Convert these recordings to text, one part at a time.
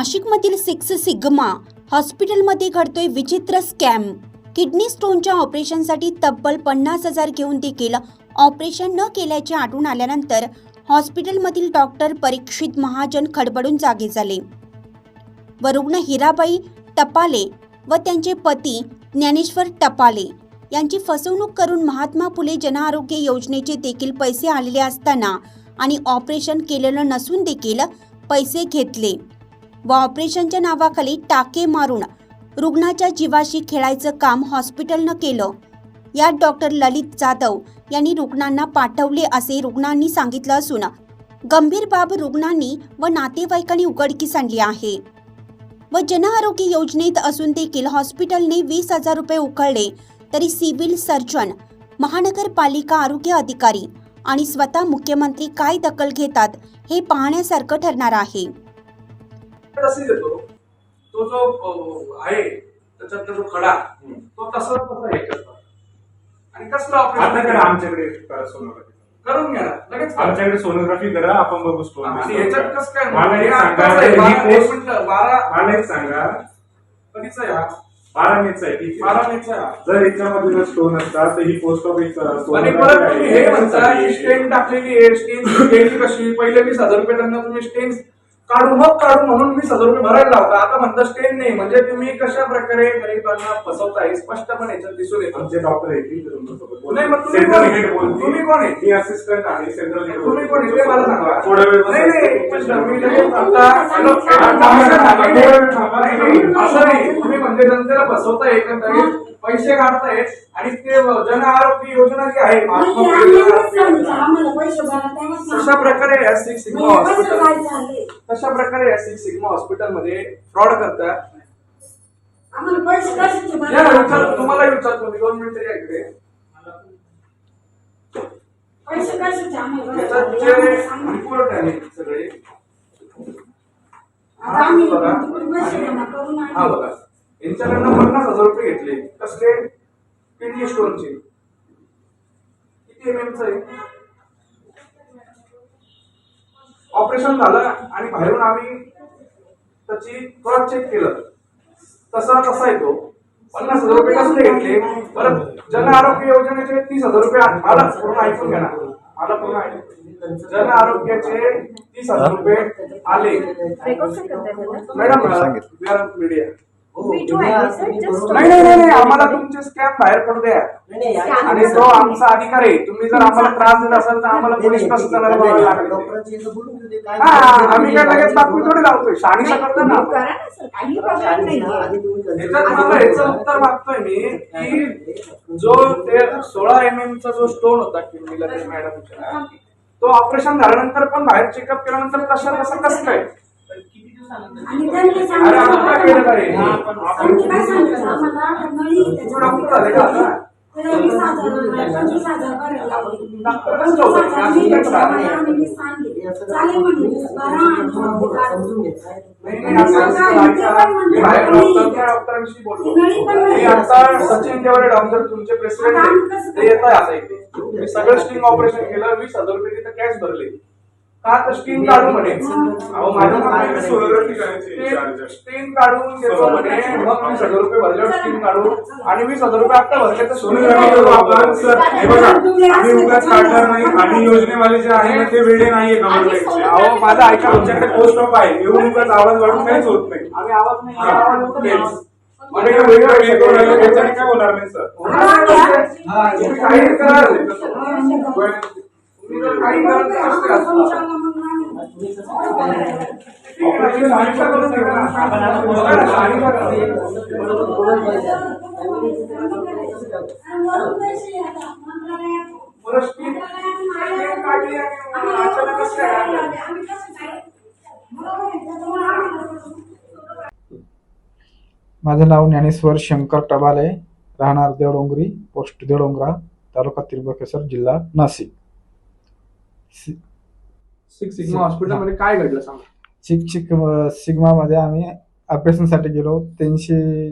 नाशिकमधील six sigma हॉस्पिटलमध्ये घडतोय विचित्र स्कॅम। किडनी स्टोनच्या ऑपरेशनसाठी तब्बल 50,000 घेऊन देखील ऑपरेशन न केल्याचे आढळून आल्यानंतर हॉस्पिटलमधील डॉक्टर परीक्षित महाजन खडबडून जागे झाले व रुग्ण हिराबाई टपाले व त्यांचे पती ज्ञानेश्वर टपाले यांची फसवणूक करून महात्मा फुले जनआरोग्य योजनेचे देखील पैसे आलेले असताना आणि ऑपरेशन केलेलं नसून देखील पैसे घेतले व ऑपरेशनच्या नावाखाली टाके मारून रुग्णाच्या जीवाशी खेळायचं काम हॉस्पिटलनं केलं। यात डॉक्टर ललित जाधव यांनी रुग्णांना पाठवले असे रुग्णांनी सांगितलं असून गंभीर बाब रुग्णांनी व नातेवाईकांनी उघडकीस आणली आहे व जनआरोग्य योजनेत असून देखील हॉस्पिटलने 20,000 रुपये उकळले तरी सिव्हिल सर्जन, महानगरपालिका आरोग्य अधिकारी आणि स्वतः मुख्यमंत्री काय दखल घेतात हे पाहण्यासारखं ठरणार आहे। तो जो आहे त्याच्यातला जो खडा तो तसा हे करतात आणि कसलं ऑपरेशन आमच्याकडे सोनोग्राफी करून घ्या लगेच आमच्याकडे सोनोग्राफी करा, आपण बघू स्टोन। आणि याच्यात कसं काय मला एक सांगा कधीचा आहे हा? 12 मेचा आहे, ठीक आहे। 12 मेचा आहे। जर याच्यामध्ये स्टोन असतात तर ही पोस्ट ऑफिस आणि परत तुम्ही हे म्हणता की स्टेन टाकलेली आहे, स्टेन केली कशी? पहिले 20,000 रुपये त्यांना तुम्ही स्टेन काढू म्हणून 20,000 रुपये भरायला लावता, आता म्हणता स्टेन नाही। म्हणजे तुम्ही कशा प्रकारे गरीबांना फसवताय स्पष्टपणे याच्यात दिसून येतं। आमचे डॉक्टर आहेत नाही, मग तुम्ही कोण आहे? मी असिस्टंट आहे सेंट्रल हेड। तुम्ही कोण आहे ते मला सांगा। थोडा वेळ नाही असं नाही, तुम्ही म्हणजे जनतेला फसवताय, एकंदरीत पैसे काढतायत आणि ते जन आरोग्य योजना जी आहे तशा प्रकारे सिक्स सिग्मा हॉस्पिटलमध्ये फ्रॉड करतात। तुम्हाला विचारतो मी, 2 मिनिटं या इकडे। रिपोर्ट आहे सगळे, हा बघा, यांच्याकडनं 50,000 रुपये घेतले कसले? किडनी स्टोनचे। किती MM आहे? ऑपरेशन झालं आणि बाहेरून आम्ही त्याची क्रॉस चेक केलं, तसा येतो। 50,000 रुपये कसले घेतले? परत जन आरोग्य योजनेचे 30,000 रुपये, मला पूर्ण ऐकून घ्या ना, मला पूर्ण ऐकून। जन आरोग्याचे 30,000 रुपये आले मॅडम, मीडिया नाही, आम्हाला तुमचे स्कॅम बाहेर पडू द्या आणि तो आमचा अधिकार आहे। तुम्ही जर आम्हाला त्रास देत असाल तर आम्हाला पोलीस प्रशासनाला बोलायला लागेल। आम्ही काय लगेच बातमी थोडी लावतोय, शहानिशा करतो ना। याचं उत्तर मागतोय मी की जो ते 16 MM चा जो स्टोन होता किडनीला मॅडमच्या, तो ऑपरेशन झाल्यानंतर पण बाहेर चेकअप केल्यानंतर तसं कसं काय? डॉक्टरांशी बोलतो मी आता, सचिन देवरे डॉक्टर तुमचे प्रेसिडेंट ते येत आहे आता इथे। मी सगळं स्टिंग ऑपरेशन केलं, 20,000 रुपये तिथे कॅश भरले का? तर स्टीम काढून म्हणे, स्टीम काढून घेतो म्हणे, मग 20,000 रुपये भरल्यावर स्टीम काढून आणि 20,000 रुपये आता भरले तर आणि योजनेवाले जे आहे ते वेळे नाहीये गव्हर्नमेंटचे। अहो माझा ऐका, तुमच्याकडे पोस्ट ऑफ आहे, येऊन उगाच आवाज वाढून काहीच होत नाही। आम्ही आवाज नाही त्याच्याने काय होणार नाही सर। काही कराल काही माझं नाव ज्ञानेश्वर शंकर टबाले, राहणार देवडोंगरी, पोस्ट देवडोंगरा, तालुका त्र्यंबकेश्वर, जिल्हा नाशिक। सिक्स सिग्मा हॉस्पिटल मध्ये काय घडलं सांगा? सिग्मा मध्ये आम्ही ऑपरेशन साठी गेलो, त्यांनी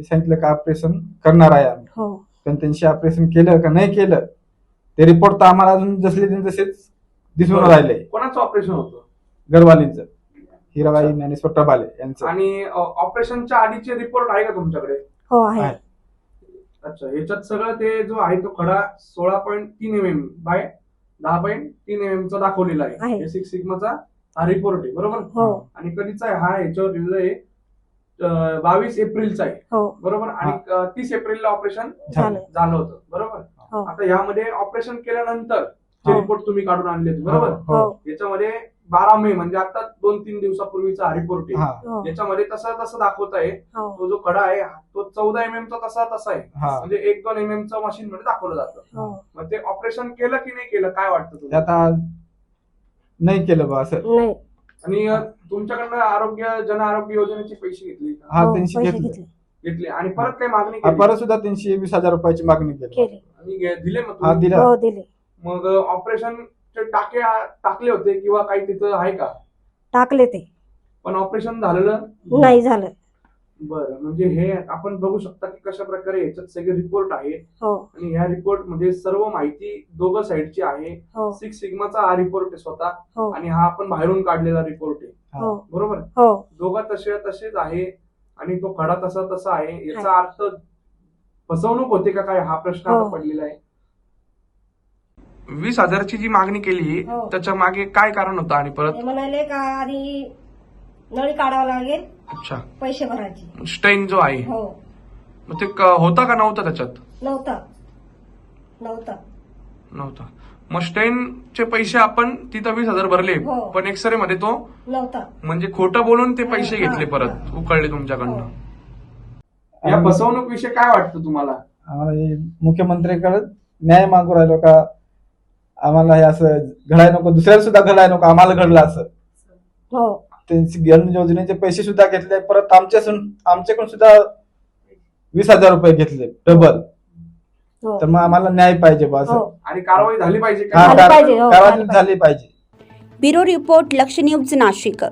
सांगितलं का ऑपरेशन करणार आहे आम्ही, पण त्यांची ऑपरेशन केलं का नाही केलं ते रिपोर्ट तर आम्हाला अजून जसले तसेच दिसून राहिले। कोणाचं ऑपरेशन होतं? गरवालींचं। हिराबाई ज्ञानेश्वर प्रभाले यांचं. आणि ऑपरेशनच्या आधीचे रिपोर्ट आहे का तुमच्याकडे? हो आहे. आहे. अच्छा, ह्याच्यात सगळं ते जो आहे तो खडा 16.3 mm बाय 10.3 mm चा दाखवलेला आहे. आहे. हे सिक्स सिग्माचा हा रिपोर्ट आहे, बरोबर? हो आणि कधीचा आहे हा? ह्याच्यावर लिहिलं आहे 22 एप्रिलचा आहे, हो बरोबर? आणि 30 एप्रिलला ऑपरेशन झालं. झालं होतं, बरोबर? हो आता यामध्ये ऑपरेशन केल्यानंतर जे हो. रिपोर्ट तुम्ही काढून आणले होते, बरोबर? हो याच्यामध्ये 12 मे म्हणजे आता 2-3 दिवसापूर्वीचा हा रिपोर्ट आहे. हा हो याच्यामध्ये तसं दाखवत आहे हो तो जो खडा आहे तो 14 mm चा तसा आहे, हा. म्हणजे 1-2 mm चा मशीन मध्ये दाखवलं जातं. हो मग ते ऑपरेशन केलं की नाही केलं, काय वाटतं ते तुम्हाला? आता नाही केलं बा असं. नाही. आणि तुमच्याकडनं जन आरोग्य योजनेचे पैसे घेतले का? हा हो, 300 पैसे घेतले. घेतले घेतले आणि परत काही मागणी हा, केली? परत सुद्धा 320,000 रुपयाची मागणी केली. केले. आणि दिले मग हा तुम्ही? दिला. हो दिले. मग ऑपरेशनचे टाके टाकले होते किंवा काही तिथं आहे का? टाकले ते. पण ऑपरेशन झालेलं नाही झालं. बरं, म्हणजे हे आपण बघू शकता की कशा प्रकारे याच्यात सगळे रिपोर्ट आहे. हो आणि ह्या रिपोर्ट मध्ये सर्व माहिती दोघं साईडची आहे. हो सिक्स सिग्माचा हा रिपोर्ट आहे स्वतः, हो आणि हा आपण बाहेरून काढलेला रिपोर्ट आहे, हो बरोबर? हो दोघं तसेच आहे आणि तो खडा तसा आहे. याचा अर्थ फसवणूक होते का काय, हा प्रश्न आता हो. पडलेला आहे. 20,000ची जी मागणी केली हो. त्याच्या मागे काय कारण होतं? आणि परत ते म्हणाले का आधी नळी काढावं लागेल, अच्छा, पैसे भरायचे. स्टेन जो आहे हो मग ते होता का नव्हता त्याच्यात? नव्हता. नव्हता. नव्हता. मग स्टेनचे पैसे आपण तिथं 20,000 भरले, हो. पण एक्सरे मध्ये तो नव्हता. म्हणजे खोटं बोलून ते पैसे हा, घेतले, परत उकळले तुमच्याकडनं. हो. या फसवणूक विषयी काय वाटतं तुम्हाला? आम्हाला हे मुख्यमंत्र्यांकडे न्याय मागू राहिलो का आम्हाला हे असं घडाय नको, दुसऱ्याला सुद्धा घडाय नको, आम्हाला घडलं असं. हो त्यांची जन योजनेचे पैसे सुद्धा घेतले, परत आमच्याकडून सुद्धा 20,000 रुपये घेतले डबल. हो तर मग आम्हाला न्याय पाहिजे बा असं. हो आणि कारवाई झाली पाहिजे हा, का? झाली पाहिजे, हो, कारवाई झाली पाहिजे. झाली पाहिजे. ब्युरो रिपोर्ट, लक्ष न्यूज, नाशिक.